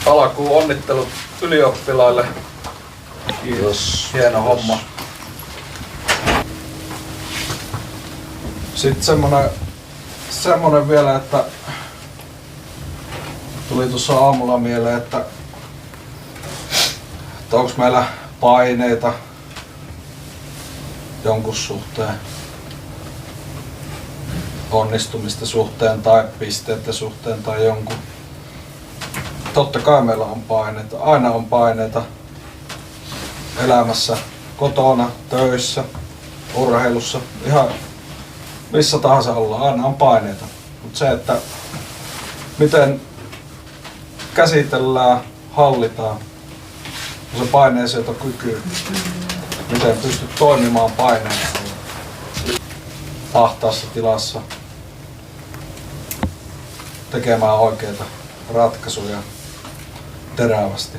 Alkuun onnittelut ylioppilaille. Kiitos. Hieno homma. Sitten semmonen vielä, että tuli tuossa aamulla mieleen, että onko meillä paineita jonkun suhteen, onnistumista suhteen tai pisteiden suhteen tai jonkun. Totta kai meillä on paineita, aina on paineita elämässä, kotona, töissä, urheilussa, ihan missä tahansa ollaan, aina on paineita. Mutta se, että miten käsitellään, hallitaan, on se paineensietokyky, miten pystyt toimimaan paineessa ahtaassa tilassa, tekemään oikeita ratkaisuja terävästi.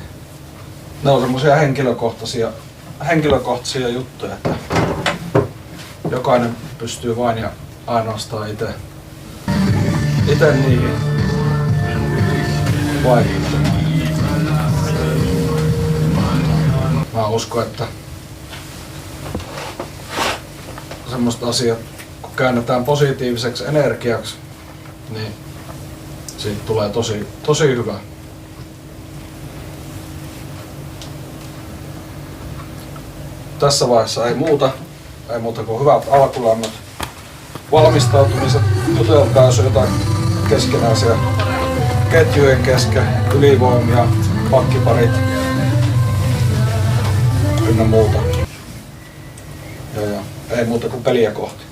Ne on semmosia henkilökohtaisia juttuja, että jokainen pystyy vain ja ainoastaan itse niihin vaikuttamaan. Mä uskon, että semmoista asiat, kun käännetään positiiviseksi energiaksi, niin siitä tulee tosi hyvä. Tässä vaiheessa ei muuta kuin hyvät alkulämmöt, valmistautumiset, jutelkaa jos on jotain keskenään siellä ketjujen kesken, ylivoimia, pakkiparit ynnä muuta. Ja ei muuta kuin peliä kohti.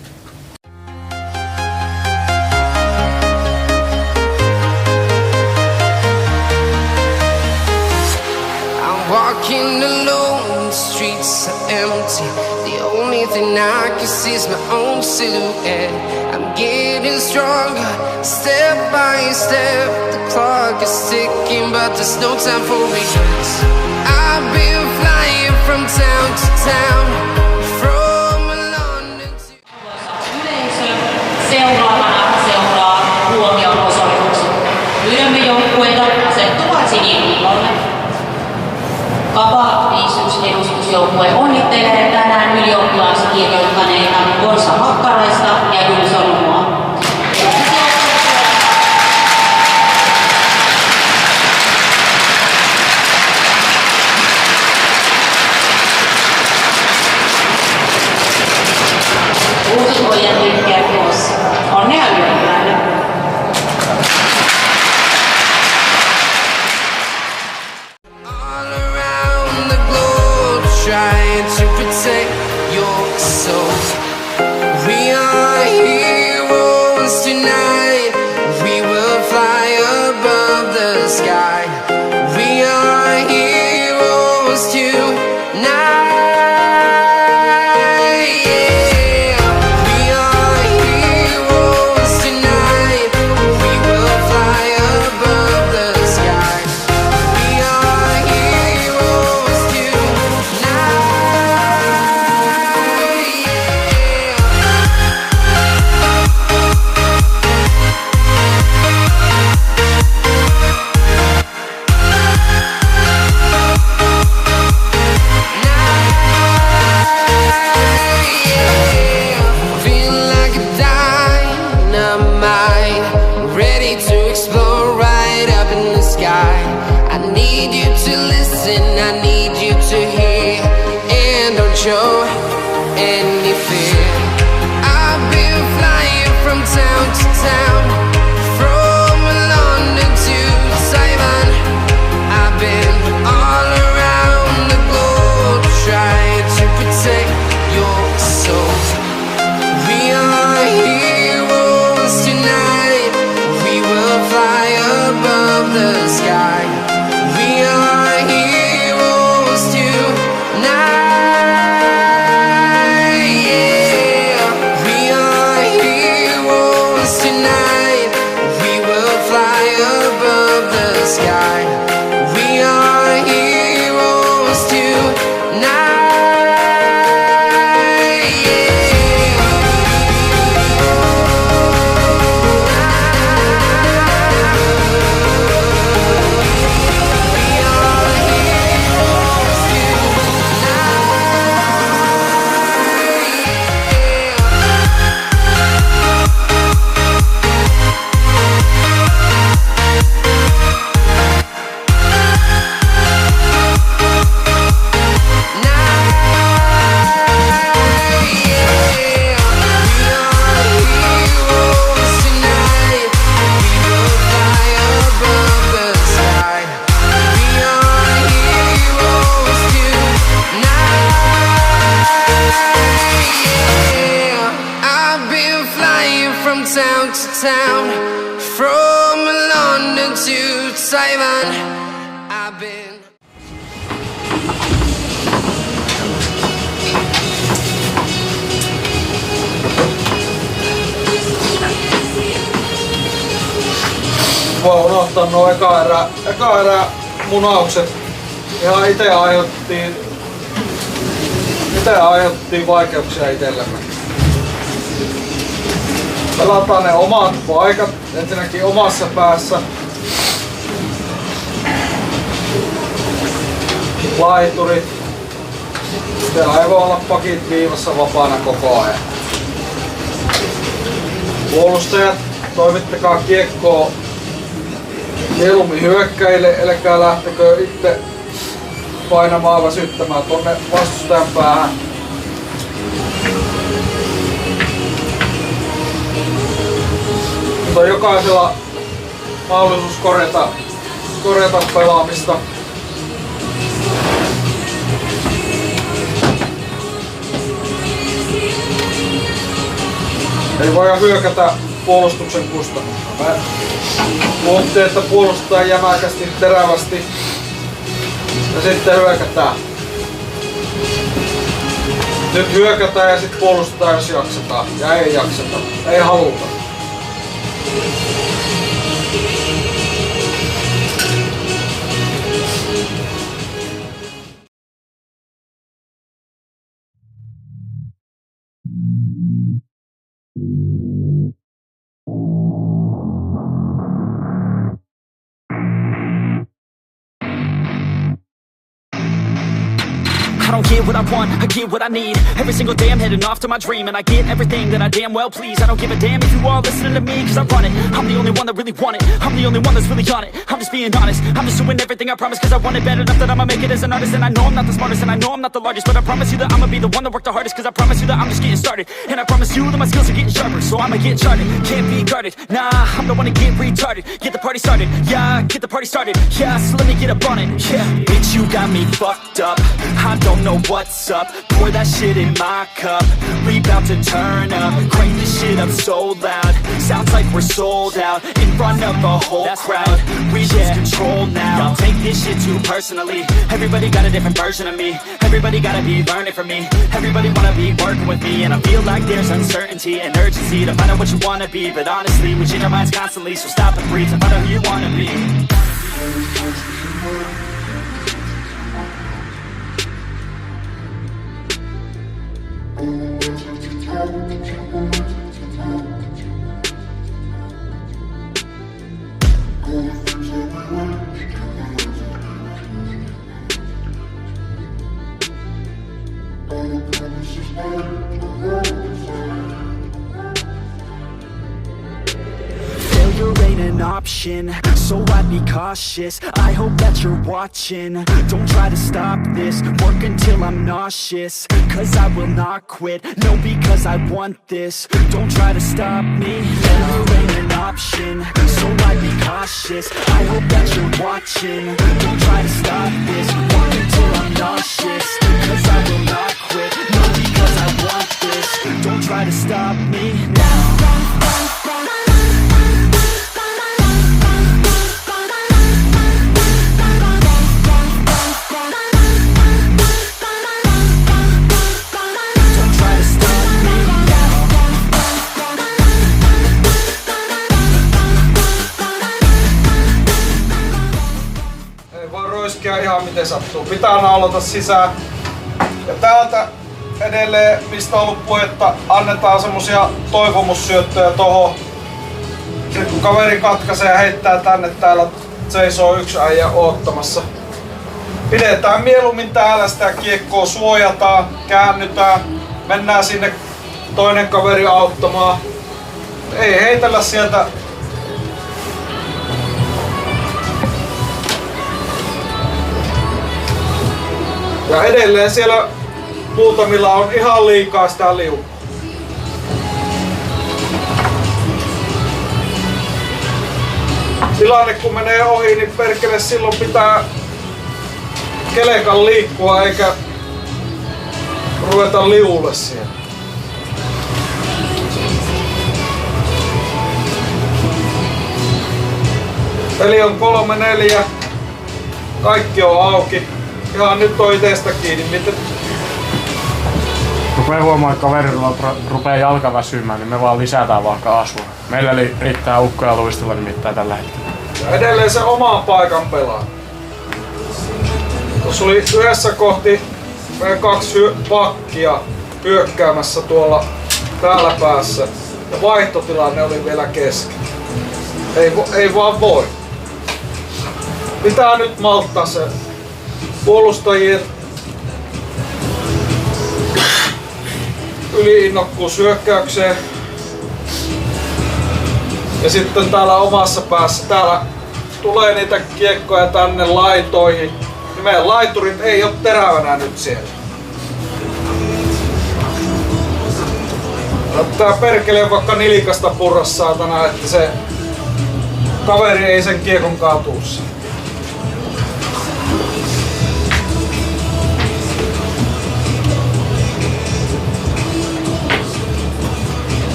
Walking alone, the streets are empty. The only thing I can see is my own silhouette. I'm getting stronger, step by step. The clock is ticking, but there's no time for regrets. I've been flying from town to town, from London to... Yleisö seuraavana seuraa huomio-osoitukset. Pyydämme joukkueita asettumaan siniviivalle. Vapaa-viisyysedustusjoukkue onnittelee tänään ylioppilaaksi kirjoittaneita Konsa Hakkaraista ja Julius Solmua. Uusikojen liikkeä koossa. Onnea ylioppilaille! Trying to protect your soul. We are heroes tonight. We will fly above the sky. We are heroes tonight. Yeah. We are heroes tonight. We will fly above the sky. We are heroes tonight. Show any fear. I've been flying from town to town, from London to Taiwan. I've been all around the globe trying to protect your soul. We are heroes tonight. We will fly above the sky. We are heroes tonight. Sky. We are heroes tonight. Yeah. since I've been. Voi unohtaa nuo eka erä munaukset. Ihan ite aiheuttiin vaikeuksia itsellemme. Pelataan ne omat paikat ensinnäkin omassa päässä. Laiturit. Teillä ei voi olla pakit viivassa vapaana koko ajan. Puolustajat, toimittakaa kiekkoa mieluummin hyökkäille, älkää lähtekö itse painamaan väsyttämään tonne vastustajan päähän. Mutta on jokaisella mahdollisuus korjata pelaamista. Ei voida hyökätä puolustuksen kustannuksella. Puhuttiin, että puolustetaan jämäkästi, terävästi ja sitten hyökätään. Nyt hyökätään ja sitten puolustetaan, jos jaksetaan. Ja ei jakseta. Ei haluta. I don't get what I want, I get what I need. Every single day I'm heading off to my dream, and I get everything that I damn well please. I don't give a damn if you all listening to me, cause I run it. I'm the only one that really want it, I'm the only one that's really on it. I'm just being honest, I'm just doing everything I promise, cause I want it bad enough that I'ma make it as an artist. And I know I'm not the smartest, and I know I'm not the largest, but I promise you that I'ma be the one that worked the hardest, cause I promise you that I'm just getting started. And I promise you that my skills are getting sharper, so I'ma get charted. Can't be guarded, nah, I'm the one to get retarded. Get the party started, yeah, get the party started. Yeah, so let me get up on it, yeah. Bitch, you got me fucked up, I don't know what's up. Pour that shit in my cup, we bout to turn up. Crank this shit up so loud, sounds like we're sold out. In front of a whole crowd, we lose control now. Y'all take this shit too personally, everybody got a different version of me. Everybody gotta be learning from me, everybody wanna be working with me. And I feel like there's uncertainty and urgency to find out what you wanna be. But honestly, we change our minds constantly, so stop and breathe to find out who you wanna be. Failure ain't an option, so I'd be cautious. I hope that you're watching, don't try to stop this. Work until I'm nauseous, cause I will not quit. No, because I want this, don't try to stop me. Failure ain't an option, so I'd be cautious. I hope that you're watching, don't try to stop this. Work until I'm nauseous, cause I will not quit. No, because I want this, don't try to stop me now. Ihan miten sattuu. Pitää naulata sisään. Ja täältä edelleen, mistä on ollut puhetta, annetaan semmosia toivomussyöttöjä tohon. Sitten kun kaveri katkaisee ja heittää tänne, täällä seisoo yksi äijä oottamassa. Pidetään mieluummin täällä sitä kiekkoa, suojataan, käännytään, mennään sinne toinen kaveri auttamaan. Ei heitellä sieltä. Ja edelleen siellä muutamilla on ihan liikaa sitä liukua. Tilanne kun menee ohi, niin perkele silloin pitää kelekan liikkua eikä ruveta liulle siellä. Peli on 3-4. Kaikki on auki. Ihan nyt on itestä kiinni. Miten? Rupee huomaa, että kaverilla rupee jalka väsymään, niin me vaan lisätään vaan kaasua. Meillä riittää ukkoja luistella nimittäin tällä hetkellä. Ja edelleen se oman paikan pelaa. Tuossa oli yhdessä kohti meidän 2 pakkia hyökkäämässä tuolla täällä päässä. Ja vaihtotilanne oli vielä kesken. Ei vaan voi. Pitää nyt malttaa se puolustajien yliinnokkuus hyökkäykseen. Ja sitten täällä omassa päässä, täällä tulee niitä kiekkoja tänne laitoihin. Ja meidän laiturit ei ole terävänä nyt siellä. Tää perkele vaikka nilikasta purras saatana, että se kaveri ei sen kiekon kaatuu siihen.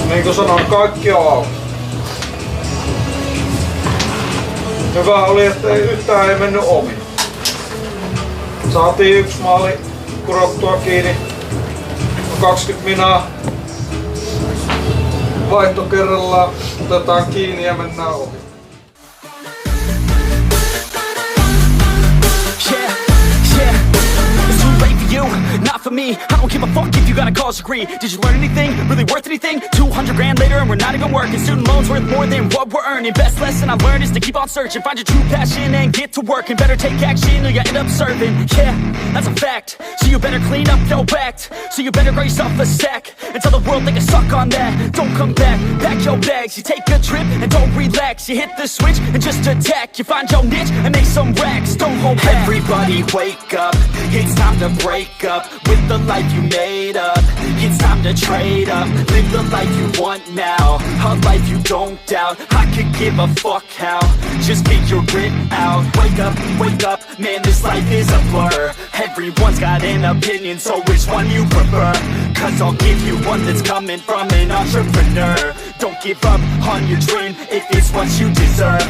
Niin kuin sanoin, kaikki on auki. Hyvä oli, että yhtään ei mennyt omi. Saatiin 1 maali kurottua kiinni. 20 minaa. Vaihto kerrallaan. Otetaan kiinni ja mennään ohi. Not for me, I don't give a fuck if you got a college degree. Did you learn anything, really worth anything? 200 grand later and we're not even working. Student loans worth more than what we're earning. Best lesson I learned is to keep on searching. Find your true passion and get to work. And better take action or you end up serving. Yeah, that's a fact. So you better clean up your act. So you better grow yourself a sack. And tell the world they can suck on that. Don't come back, pack your bags. You take a trip and don't relax. You hit the switch and just attack. You find your niche and make some racks. Don't hold back. Everybody wake up, it's time to break up with the life you made up. It's time to trade up, live the life you want now, a life you don't doubt. I could give a fuck how, just get your grit out. Wake up, man, this life is a blur. Everyone's got an opinion, so which one you prefer? Cause I'll give you one that's coming from an entrepreneur. Don't give up on your dream if it's what you deserve.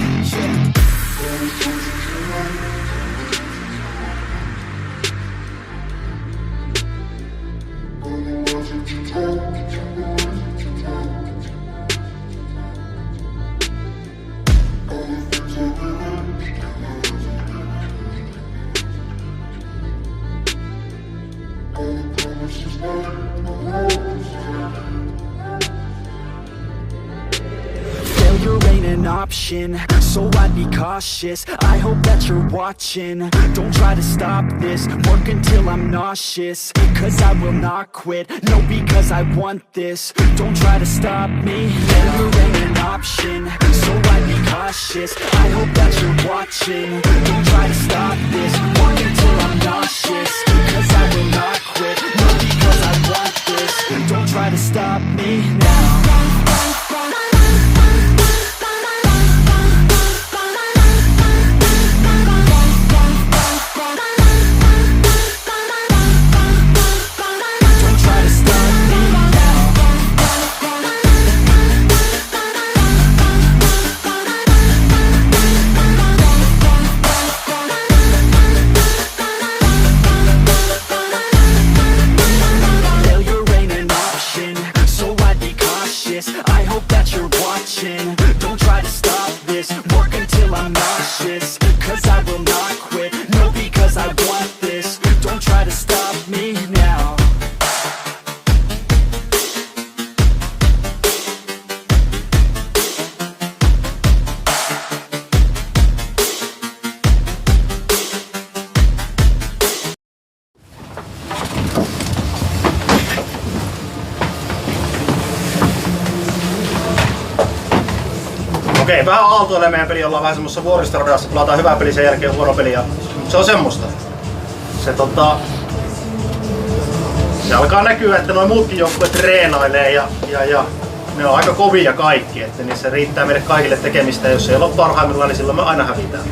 Failure ain't an option, so I'd be cautious. I hope that you're watching. Don't try to stop this, work until I'm nauseous. Cause I will not quit, no, because I want this. Don't try to stop me, failure ain't an option, so I'd be cautious. I hope that you're watching. Don't try to stop this, work until I'm nauseous. Cause I will not quit, no, because I want this. Don't try to stop me now. I hope that you're watching. Don't try to stop this, work until I'm nauseous. Cause I will not quit, no, because I want this. Don't try to stop me now. Okei, vähän aaltoilee meidän peli, ollaan vähän semmoisessa vuoristoradassa, pelataan hyvää peli, sen jälkeen huono peli ja se on semmoista. Se alkaa näkyä, että nuo muutkin joukkueet treenailee ja ne on aika kovia kaikki, että niissä riittää meille kaikille tekemistä ja jos ei ole parhaimmillaan, niin silloin me aina hävitään.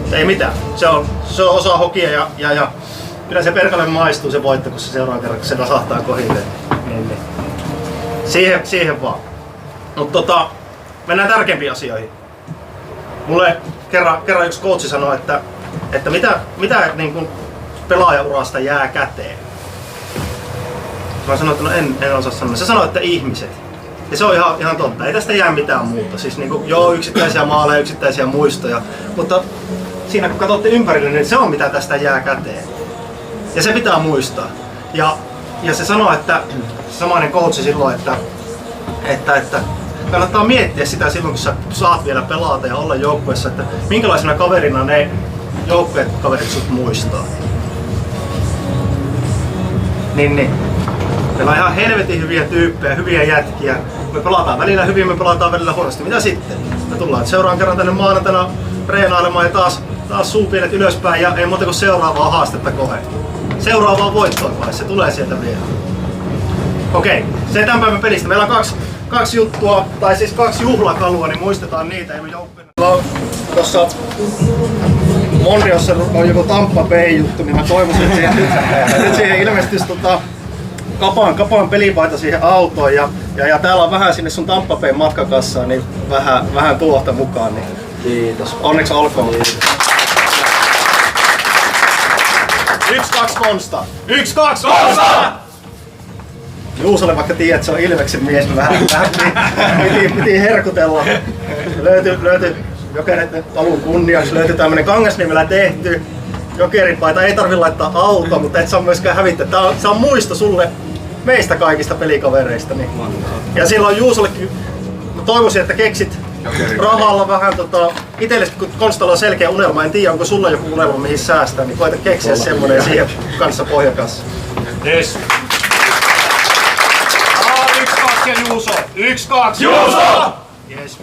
Mutta ei mitään, se on osa hokia ja kyllä se perkalle maistuu se voitto, kun se seuraavan kerran, kun se nasahtaa kohille. Niin. Siihen vaan. Mutta Mennään tärkeimpiin asioihin. Mulle kerran yksi coachi sanoi, että mitä niin kuin pelaajaurasta jää käteen. Mä sanoin, että no en osaa sanoa. Se sanoi, että ihmiset. Ja se on ihan totta. Ei tästä jää mitään muuta. Siis niin kuin, joo, yksittäisiä maaleja, yksittäisiä muistoja. Mutta siinä kun katsotte ympärille, niin se on mitä tästä jää käteen. Ja se pitää muistaa. Ja se sanoi, että samainen coachi silloin, että kannattaa miettiä sitä silloin, kun sä saat vielä pelata ja olla joukkueessa, että minkälaisena kaverina ne joukkuekaverit sut muistaa. Niin. Meillä on ihan helvetin hyviä tyyppejä, hyviä jätkiä. Me pelataan välillä hyvin, me pelataan välillä huonosti. Mitä sitten? Me tullaan seuraavan kerran tänne maanantaina treenailemaan ja taas suupienet ylöspäin ja ei muuta kuin seuraavaa haastetta kohe. Seuraavaan voittoon vai? Se tulee sieltä vielä. Okei, se tämän päivän pelistä. Meillä on kaksi juttua, tai siis 2 juhlakalua, niin muistetaan niitä. Ei me joukkueena. Tuossa Mondiossa on joku Tampa Bay juttu, niin mä toivoisin, että nyt siihen ilmestyisi Kapan pelipaita siihen autoon ja täällä on vähän sinne sun Tampa Bayn matkakassaan, niin vähän tuohta mukaan. Niin kiitos. Onneksi olkoon. 1-2 Monsta! 1-2 Monsta! Juusolle vaikka tiedät, että se on Ilveksen mies, niin vähän piti herkutella. Löytyi Jokereiden alun kunniaksi, löytyi tämmönen Kangasniemellä tehty Jokeripaita. Ei tarvi laittaa auto, mutta et saa myöskään hävittää. Se on muisto sulle meistä kaikista pelikavereista. Niin. Ja silloin Juusollekin mä toivoisin, että keksit rahalla vähän itsellesi, kun Konstalla on selkeä unelma, en tiedä onko sulla joku unelma mihin säästää, niin koita keksiä semmonen ja siihen kanssa pohjakassa. Yes. 1-2 ja Juuso. 1-2 Juuso! Yes.